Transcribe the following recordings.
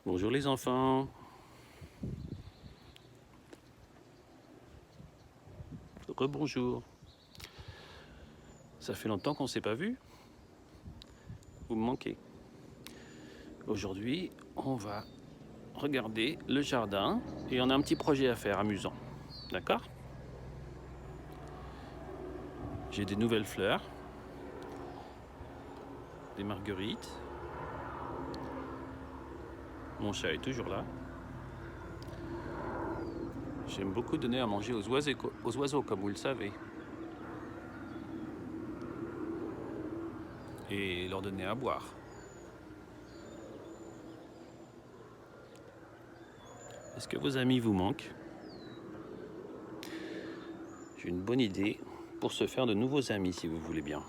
Bonjour les enfants. Rebonjour. Ça fait longtemps qu'on ne s'est pas vu. Vous me manquez. Aujourd'hui, on va regarder le jardin et on a un petit projet à faire amusant. D'accord? J'ai des nouvelles fleurs, des marguerites. Mon chat est toujours là. J'aime beaucoup donner à manger aux oiseaux, comme vous le savez. Et leur donner à boire. Est-ce que vos amis vous manquent? J'ai une bonne idée pour se faire de nouveaux amis, si vous voulez bien.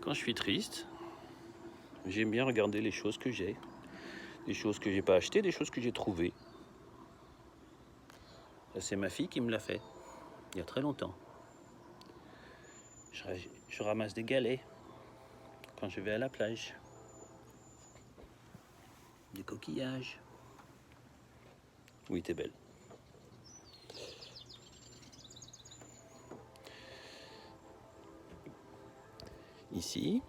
Quand je suis triste, j'aime bien regarder les choses que j'ai. Des choses que j'ai pas achetées, des choses que j'ai trouvées. C'est ma fille qui me l'a fait, il y a très longtemps. Je ramasse des galets quand je vais à la plage. Des coquillages. Oui, t'es belle. Ici,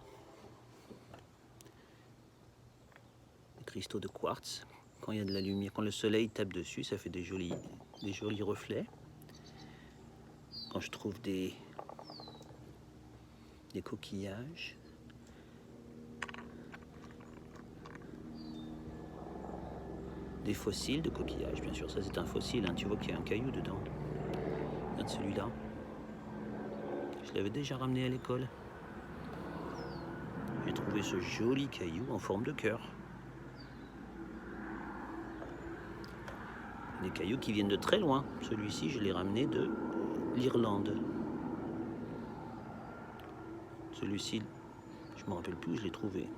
des cristaux de quartz. Quand il y a de la lumière, quand le soleil tape dessus, ça fait des jolis reflets. Quand je trouve des coquillages. Des fossiles de coquillages, bien sûr. Ça, c'est un fossile, hein. Tu vois qu'il y a un caillou dedans. Regarde celui-là. Je l'avais déjà ramené à l'école. J'ai trouvé ce joli caillou en forme de cœur. Des cailloux qui viennent de très loin. Celui-ci, je l'ai ramené de l'Irlande. Celui-ci, je ne me rappelle plus où je l'ai trouvé.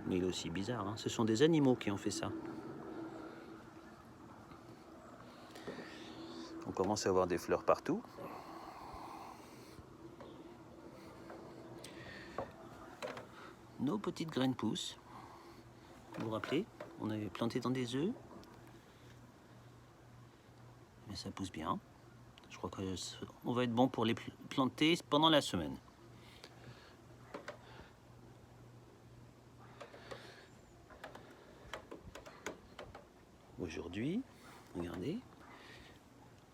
Mais il est aussi bizarre, hein. Ce sont des animaux qui ont fait ça. On commence à avoir des fleurs partout. Nos petites graines poussent. Vous vous rappelez, on avait planté dans des œufs. Mais ça pousse bien. Je crois qu'on va être bon pour les planter pendant la semaine. Aujourd'hui, regardez,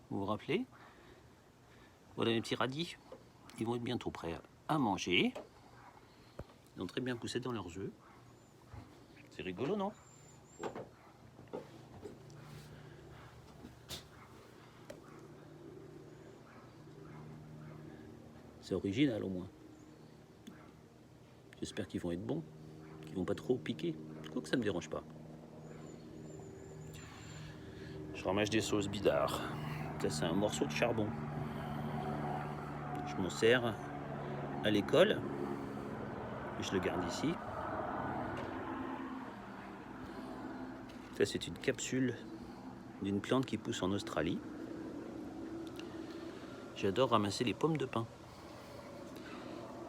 vous vous rappelez, voilà mes petits radis. Ils vont être bientôt prêts à manger. Ils ont très bien poussé dans leurs œufs. C'est rigolo, non? C'est original au moins. J'espère qu'ils vont être bons, qu'ils vont pas trop piquer. Quoique ça ne me dérange pas. Je ramasse des sauces bidard. Ça, c'est un morceau de charbon. Je m'en sers à l'école. Je le garde ici. Ça, c'est une capsule d'une plante qui pousse en Australie. J'adore ramasser les pommes de pin.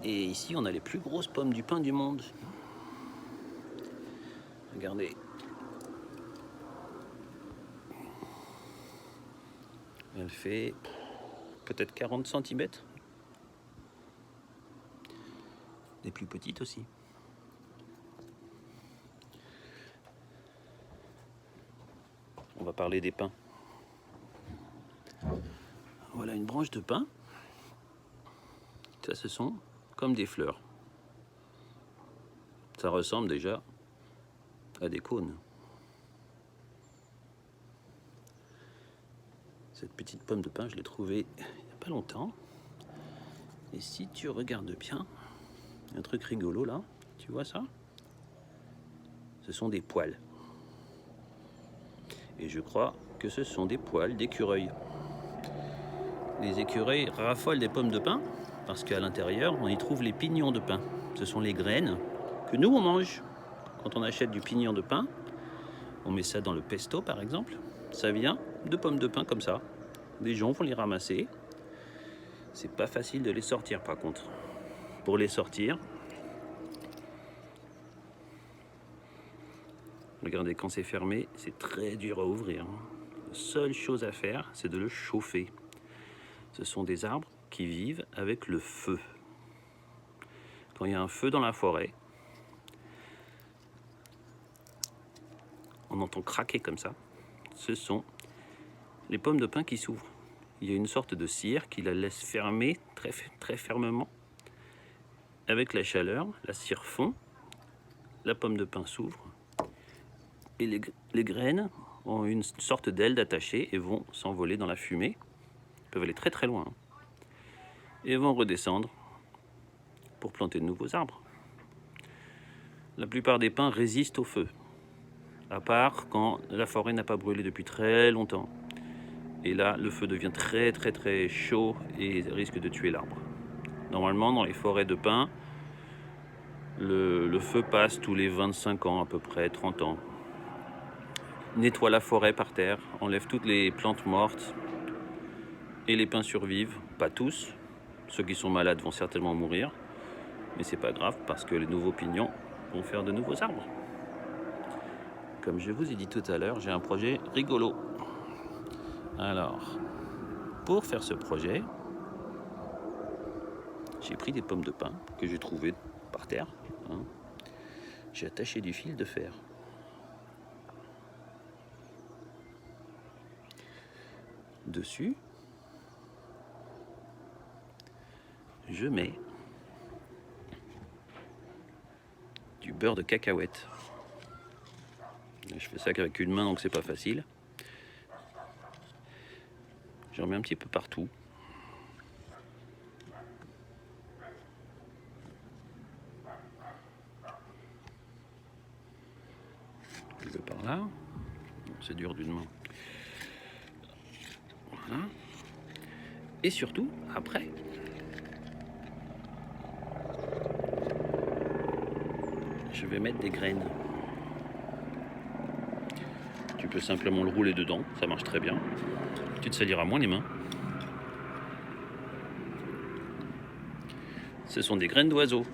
Et ici, on a les plus grosses pommes du pin du monde. Regardez. Elle fait peut-être 40 cm. Des plus petites aussi. On va parler des pins. Voilà une branche de pin. Ça, ce sont comme des fleurs. Ça ressemble déjà à des cônes. Cette petite pomme de pin, je l'ai trouvée il n'y a pas longtemps. Et si tu regardes bien, il y a un truc rigolo là. Tu vois ça? Ce sont des poils. Et je crois que ce sont des poils d'écureuil. Les écureuils raffolent des pommes de pin parce qu'à l'intérieur, on y trouve les pignons de pin. Ce sont les graines que nous, on mange. Quand on achète du pignon de pin, on met ça dans le pesto, par exemple. Ça vient de pommes de pin comme ça. Des gens vont les ramasser. C'est pas facile de les sortir, par contre. Pour les sortir, Regardez, quand c'est fermé, c'est très dur à ouvrir. La seule chose à faire, c'est de le chauffer. Ce sont des arbres qui vivent avec le feu. Quand il y a un feu dans la forêt, on entend craquer comme ça. Ce sont les pommes de pin qui s'ouvrent. Il y a une sorte de cire qui la laisse fermer très fermement. Avec la chaleur, la cire fond, la pomme de pin s'ouvre et les graines ont une sorte d'aile d'attaché et vont s'envoler dans la fumée. Ils peuvent aller très loin et vont redescendre pour planter de nouveaux arbres. La plupart des pins résistent au feu, à part quand la forêt n'a pas brûlé depuis très longtemps. Et là, le feu devient très chaud et risque de tuer l'arbre. Normalement, dans les forêts de pins, le feu passe tous les 25 ans à peu près, 30 ans. Nettoie la forêt par terre, enlève toutes les plantes mortes et les pins survivent. Pas tous, ceux qui sont malades vont certainement mourir, mais c'est pas grave parce que les nouveaux pignons vont faire de nouveaux arbres. Comme je vous ai dit tout à l'heure, j'ai un projet rigolo. Alors, pour faire ce projet, j'ai pris des pommes de pin que j'ai trouvées par terre. J'ai attaché du fil de fer. Dessus, je mets du beurre de cacahuète. Je fais ça avec une main, donc c'est pas facile. J'en mets un petit peu partout. Un peu par là. C'est dur d'une main. Voilà. Et surtout, après, je vais mettre des graines. Tu peux simplement le rouler dedans, ça marche très bien. Tu te saliras moins les mains. Ce sont des graines d'oiseaux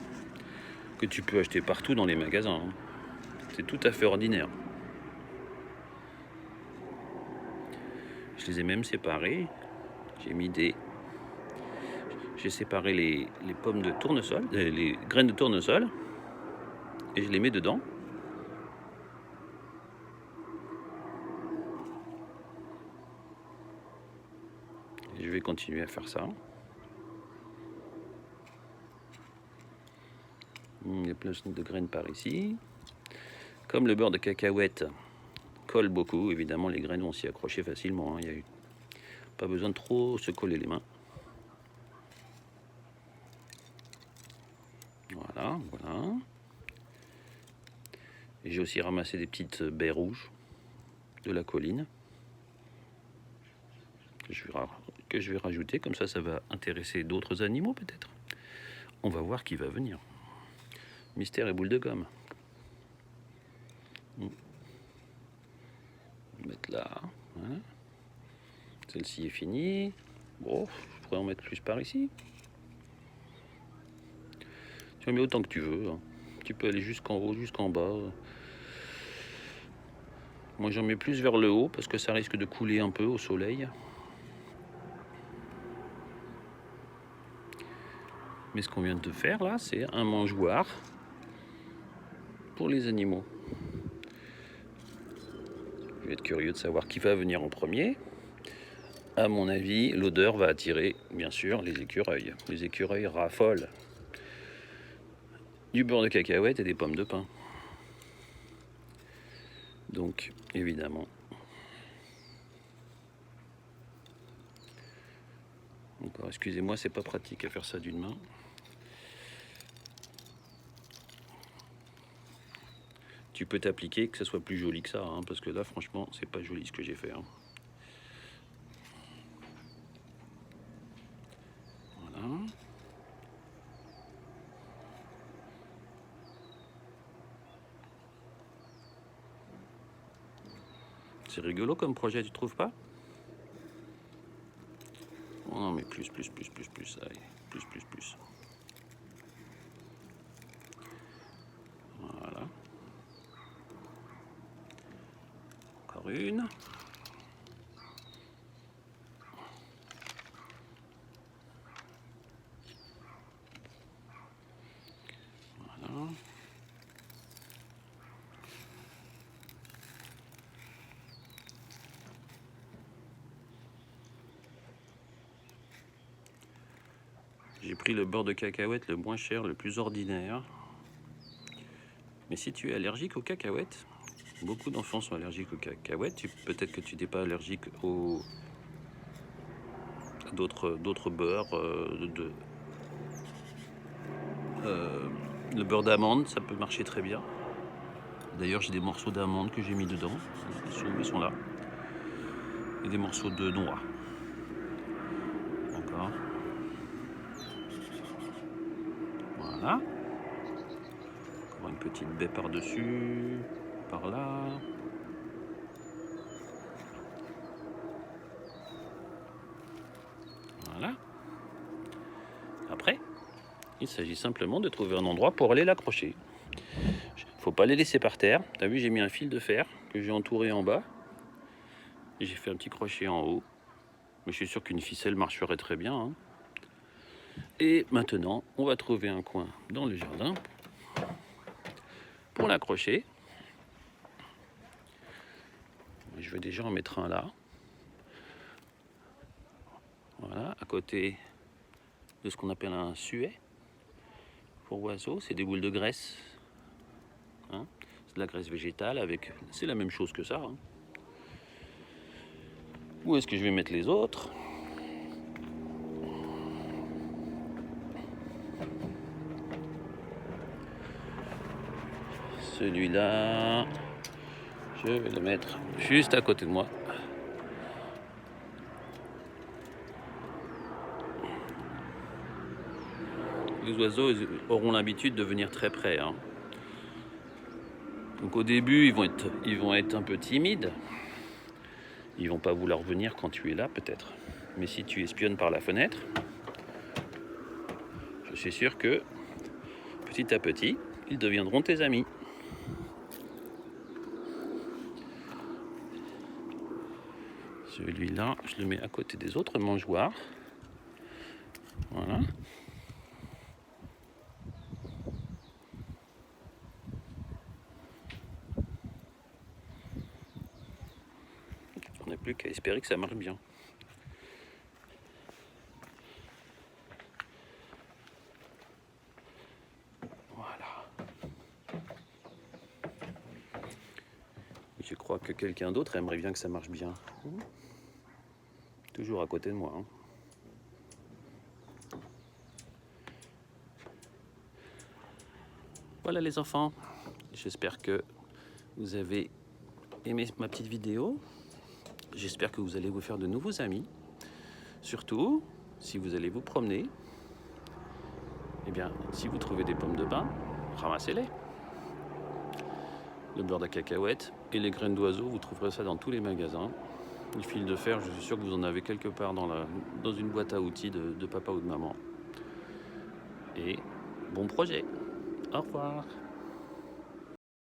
que tu peux acheter partout dans les magasins. C'est tout à fait ordinaire. Je les ai même séparées. J'ai séparé les pommes de tournesol, les graines de tournesol, et je les mets dedans. Et je vais continuer à faire ça. Il y a plein de graines par ici. Comme le beurre de cacahuète colle beaucoup, évidemment les graines vont s'y accrocher facilement. Il n'y a pas besoin de trop se coller les mains. Voilà. Et j'ai aussi ramassé des petites baies rouges de la colline que je vais rajouter, comme ça va intéresser d'autres animaux peut-être. On va voir qui va venir. Mystère et boule de gomme. On va mettre là. Voilà. Celle-ci est finie. Bon, je pourrais en mettre plus par ici. Tu en mets autant que tu veux. Tu peux aller jusqu'en haut, jusqu'en bas. Moi j'en mets plus vers le haut parce que ça risque de couler un peu au soleil. Mais ce qu'on vient de faire là, c'est un mangeoire pour les animaux. Je vais être curieux de savoir qui va venir en premier. À mon avis, l'odeur va attirer, bien sûr, les écureuils. Les écureuils raffolent du beurre de cacahuète et des pommes de pin. Donc, évidemment. Encore, excusez-moi, c'est pas pratique à faire ça d'une main. Tu peux t'appliquer que ça soit plus joli que ça, parce que là, franchement, c'est pas joli ce que j'ai fait. Voilà. C'est rigolo comme projet, tu trouves pas? Oh non, mais plus. Allez, plus. Voilà. encore une. Voilà. J'ai pris le beurre de cacahuète le moins cher, le plus ordinaire. Mais si tu es allergique aux cacahuètes, beaucoup d'enfants sont allergiques aux cacahuètes. Peut-être que tu n'es pas allergique à d'autres beurres. Le beurre d'amande, ça peut marcher très bien. D'ailleurs, j'ai des morceaux d'amande que j'ai mis dedans. Ils sont là. Et des morceaux de noix. D'accord. Voilà. Encore une petite baie par-dessus. Par là. Voilà. Après, il s'agit simplement de trouver un endroit pour aller l'accrocher. Faut pas les laisser par terre. T'as vu, j'ai mis un fil de fer que j'ai entouré en bas. Et j'ai fait un petit crochet en haut. Mais je suis sûr qu'une ficelle marcherait très bien. Hein. Et maintenant, on va trouver un coin dans le jardin pour l'accrocher. Je vais déjà en mettre un là. Voilà, à côté de ce qu'on appelle un suet pour oiseaux. C'est des boules de graisse. Hein, c'est de la graisse végétale avec... C'est la même chose que ça. Hein. Où est-ce que je vais mettre les autres? Celui-là, je vais le mettre juste à côté de moi. Les oiseaux auront l'habitude de venir très près. Hein. Donc au début, ils vont être un peu timides. Ils vont pas vouloir venir quand tu es là, peut-être. Mais si tu espionnes par la fenêtre, je suis sûr que petit à petit, ils deviendront tes amis. Celui-là, je le mets à côté des autres mangeoires. Voilà. On n'a plus qu'à espérer que ça marche bien. Voilà. Je crois que quelqu'un d'autre aimerait bien que ça marche bien. Toujours à côté de moi. Hein. Voilà les enfants. J'espère que vous avez aimé ma petite vidéo. J'espère que vous allez vous faire de nouveaux amis. Surtout, si vous allez vous promener, eh bien, si vous trouvez des pommes de pin, ramassez-les. Le beurre de cacahuète et les graines d'oiseau, vous trouverez ça dans tous les magasins. Le fil de fer, je suis sûr que vous en avez quelque part dans une boîte à outils de papa ou de maman. Et bon projet. Au revoir.